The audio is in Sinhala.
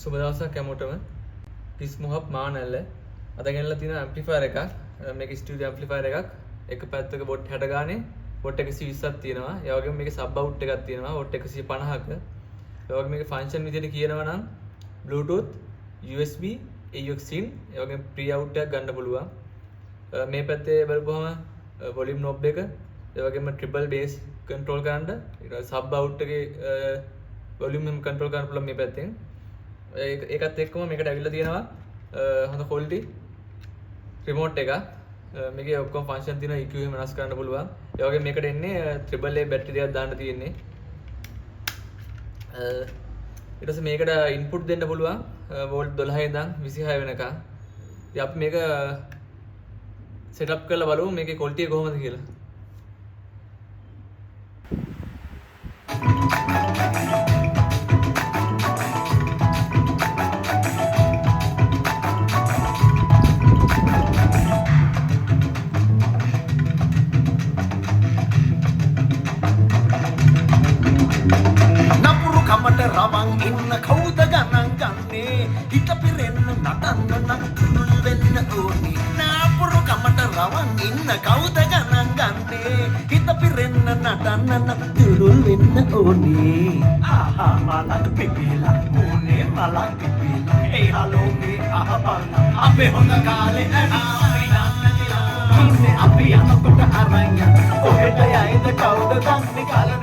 සුබ දවසක් හැමෝටම. තිස් මොහොත් මානැල්ල. අද ගෙනල්ලා තියෙන ඇම්ප්ලිෆයර් එකක්. මේක ස්ටුඩියෝ ඇම්ප්ලිෆයර් එකක්. එක පැත්තක වොට් 60 ගානේ වොට් 120ක් තියෙනවා. ඒ වගේම මේකේ සබ් අවුට් එකක් තියෙනවා වොට් 150ක. ඒ වගේම මේකේ ෆන්ක්ෂන් විදිහට කියනවා නම් Bluetooth, USB, AUX in, ඒ වගේම pre out එකක් ගන්න පුළුවන්. මේ පැත්තේ බලපුවම volume knob එක, ඒ වගේම triple bass control කරන්න, ඊට sub out එකේ volume එක control කරන්න පුළුවන් මේ පැත්තෙන්. ඒකත් එක්කම මේකට ඇවිල්ලා තියෙනවා හොඳ quality remote එකක්. මේකේ ඔක්කොම function තියෙනවා, EQ එක වෙනස් කරන්න පුළුවන්. ඒ වගේම මේකට එන්නේ AAA battery එකක් දාන්න තියෙන්නේ. ඊට පස්සේ මේකට input දෙන්න පුළුවන් volt 12 ඉඳන් 26 වෙනකන්. ඉතින් අපි මේක setup කරලා බලමු මේකේ quality එක කොහොමද කියලා. රවන් ඉන්න කවුද ගණන් ගන්නේ හිත පිරෙන්න නටන්න නම් තුනුල් වෙන්න ඕනේ නාපුරු කමට රවන් ඉන්න කවුද ගණන් ගන්නේ හිත පිරෙන්න නටන්න නම් තුනුල් වෙන්න ඕනේ ආහා මලක් පිපිලා මොනේ මලක් පිපිලා ඒ හලෝ මේ අහපන්න අපේ හොඳ කාලේ ආවයි නන්න තියා අපි යනකොට අරන් ඔහෙට යයිද කවුද දන්නේ කාලේ